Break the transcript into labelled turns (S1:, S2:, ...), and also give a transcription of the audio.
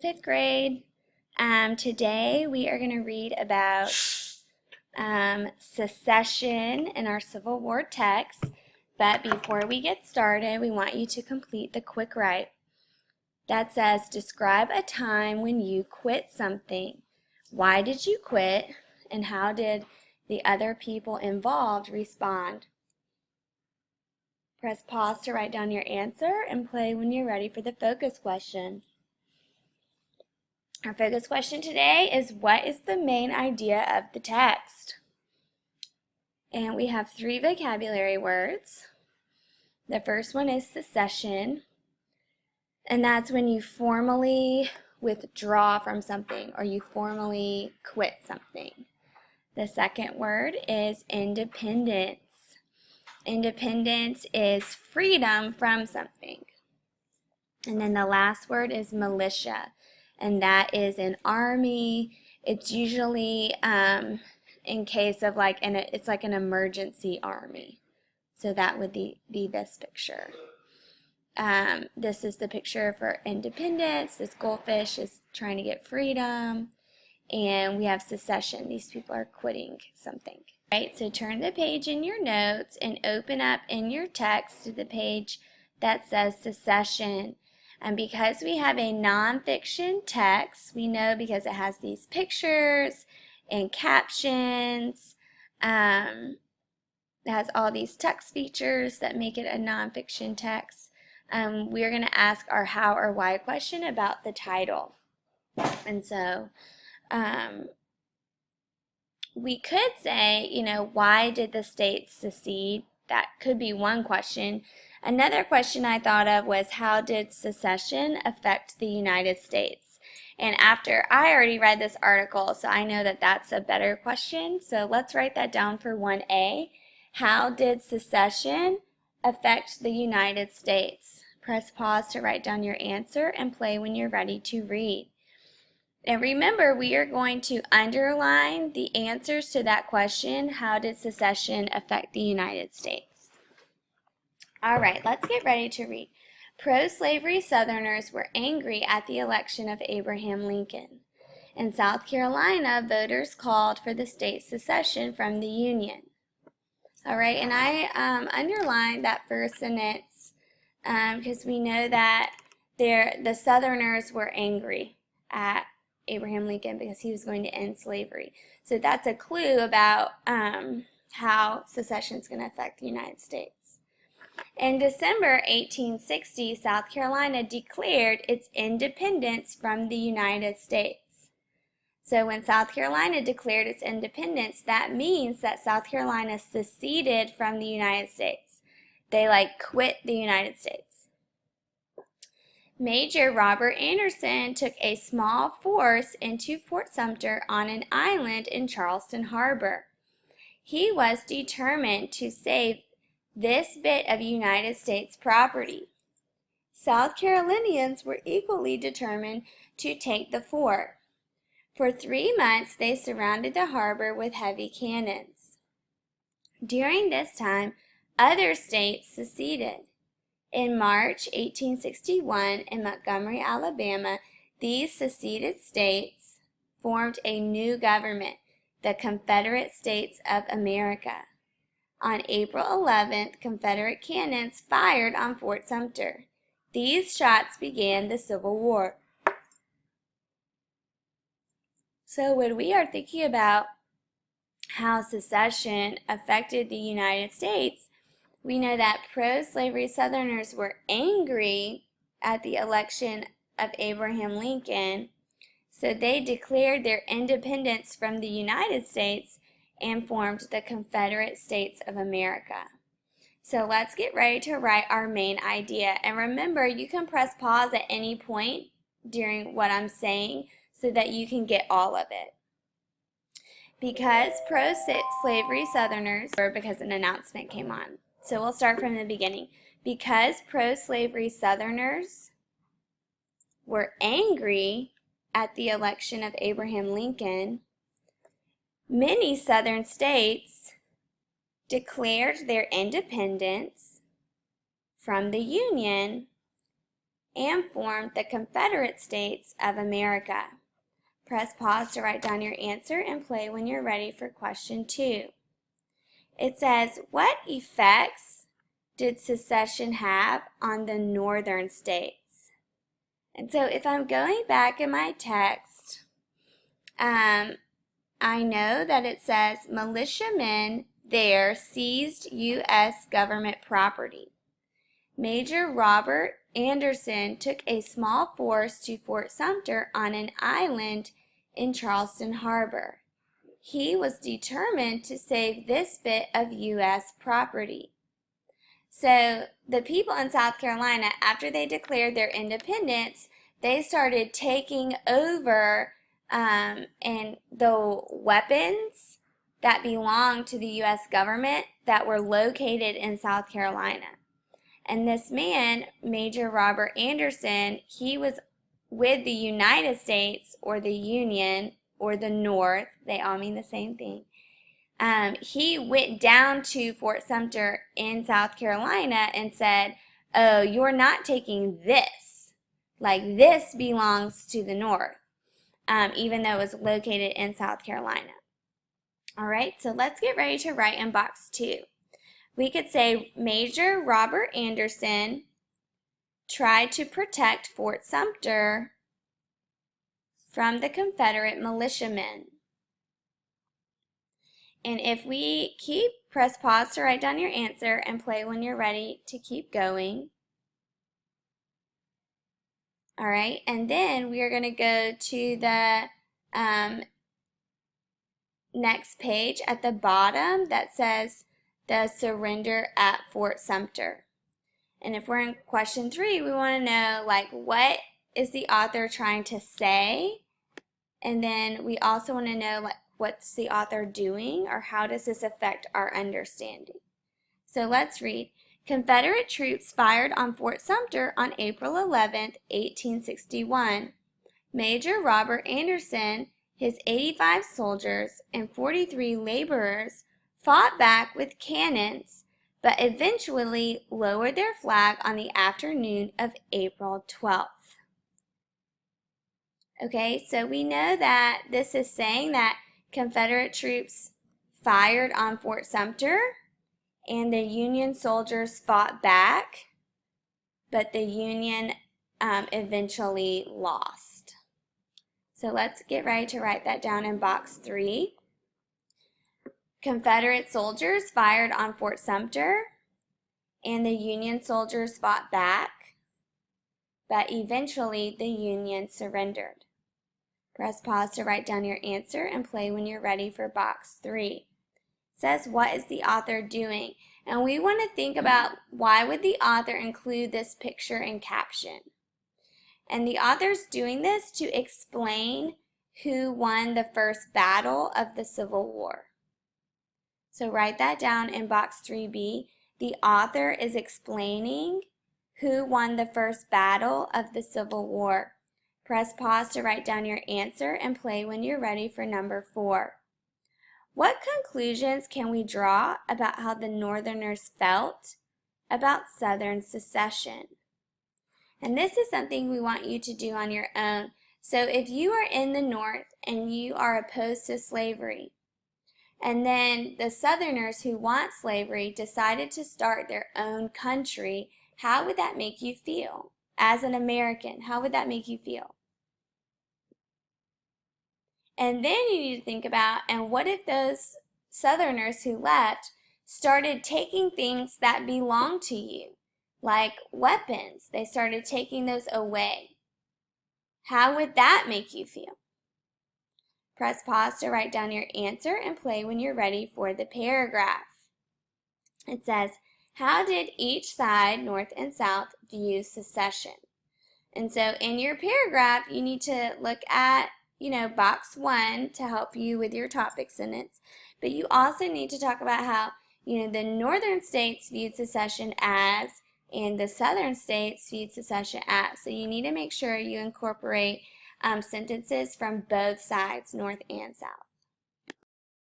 S1: Fifth grade. Today we are going to read about secession in our Civil War text. But before we get started, we want you to complete the quick write. That says, describe a time when you quit something. Why did you quit, and how did the other people involved respond? Press pause to write down your answer and play when you're ready for the focus question. Our focus question today is, what is the main idea of the text? And we have 3 vocabulary words. The first one is secession, and that's when you formally withdraw from something or you formally quit something. The second word is independence. Independence is freedom from something. And then the last word is militia, and that is an army. It's usually in case of it's like an emergency army. So that would be this picture. This is the picture for independence. This goldfish is trying to get freedom. And we have secession. These people are quitting something. Right, so turn the page in your notes and open up in your text to the page that says secession. And because we have a nonfiction text, we know because it has these pictures and captions, it has all these text features that make it a nonfiction text. We're going to ask our how or why question about the title. And so we could say, why did the states secede? That could be one question. Another question I thought of was, how did secession affect the United States? And after I already read this article, so I know that that's a better question. So let's write that down for 1A. How did secession affect the United States? Press pause to write down your answer and play when you're ready to read. And remember, we are going to underline the answers to that question, how did secession affect the United States? All right, let's get ready to read. Pro-slavery Southerners were angry at the election of Abraham Lincoln. In South Carolina, voters called for the state's secession from the Union. All right, and I underlined that first sentence because we know that the Southerners were angry at Abraham Lincoln because he was going to end slavery. So that's a clue about how secession is going to affect the United States. In December 1860, South Carolina declared its independence from the United States. So when South Carolina declared its independence, that means that South Carolina seceded from the United States. They quit the United States. Major Robert Anderson took a small force into Fort Sumter on an island in Charleston Harbor. He was determined to save this bit of United States property. South Carolinians were equally determined to take the fort. For 3 months, they surrounded the harbor with heavy cannons. During this time, other states seceded. In March 1861, in Montgomery, Alabama, these seceded states formed a new government, the Confederate States of America. On April 11th, Confederate cannons fired on Fort Sumter. These shots began the Civil War. So when we are thinking about how secession affected the United States, we know that pro-slavery Southerners were angry at the election of Abraham Lincoln, so they declared their independence from the United States and formed the Confederate States of America. So let's get ready to write our main idea. And remember, you can press pause at any point during what I'm saying so that you can get all of it. Because pro-slavery Southerners, or because an announcement came on. So we'll start from the beginning. Because pro-slavery Southerners were angry at the election of Abraham Lincoln, many Southern states declared their independence from the Union and formed the Confederate States of America. Press pause to write down your answer and play when you're ready for question 2. It says, what effects did secession have on the northern states? And so if I'm going back in my text, I know that it says militiamen there seized U.S. government property. Major Robert Anderson took a small force to Fort Sumter on an island in Charleston Harbor. He was determined to save this bit of U.S. property. So the people in South Carolina, after they declared their independence, they started taking over and the weapons that belonged to the U.S. government that were located in South Carolina. And this man, Major Robert Anderson, he was with the United States or the Union or the North, they all mean the same thing. He went down to Fort Sumter in South Carolina and said, oh, you're not taking this. Like this belongs to the North, even though it was located in South Carolina. All right, so let's get ready to write in box 2. We could say Major Robert Anderson tried to protect Fort Sumter from the Confederate militiamen. And if we press pause to write down your answer and play when you're ready to keep going. All right, and then we are going to go to the next page at the bottom that says the surrender at Fort Sumter. And if we're in question 3, we want to know, like, what is the author trying to say? And then we also want to know, like, what's the author doing, or how does this affect our understanding? So let's read. Confederate troops fired on Fort Sumter on April 11, 1861. Major Robert Anderson, his 85 soldiers, and 43 laborers fought back with cannons, but eventually lowered their flag on the afternoon of April 12th. Okay, so we know that this is saying that Confederate troops fired on Fort Sumter and the Union soldiers fought back, but the Union eventually lost. So let's get ready to write that down in box 3. Confederate soldiers fired on Fort Sumter and the Union soldiers fought back, but eventually the Union surrendered. Press pause to write down your answer and play when you're ready for box 3. It says, what is the author doing? And we want to think about, why would the author include this picture and caption? And the author's doing this to explain who won the first battle of the Civil War. So write that down in box 3B. The author is explaining who won the first battle of the Civil War. Press pause to write down your answer and play when you're ready for number 4. What conclusions can we draw about how the Northerners felt about Southern secession? And this is something we want you to do on your own. So if you are in the North and you are opposed to slavery, and then the Southerners who want slavery decided to start their own country, how would that make you feel? As an American, how would that make you feel? And then you need to think about, and what if those Southerners who left started taking things that belong to you, like weapons? They started taking those away. How would that make you feel? Press pause to write down your answer and play when you're ready for the paragraph. It says, how did each side, North and South, view secession? And so in your paragraph, you need to look at, box 1 to help you with your topic sentence. But you also need to talk about how, the northern states viewed secession as, and the southern states viewed secession as. So you need to make sure you incorporate sentences from both sides, North and South.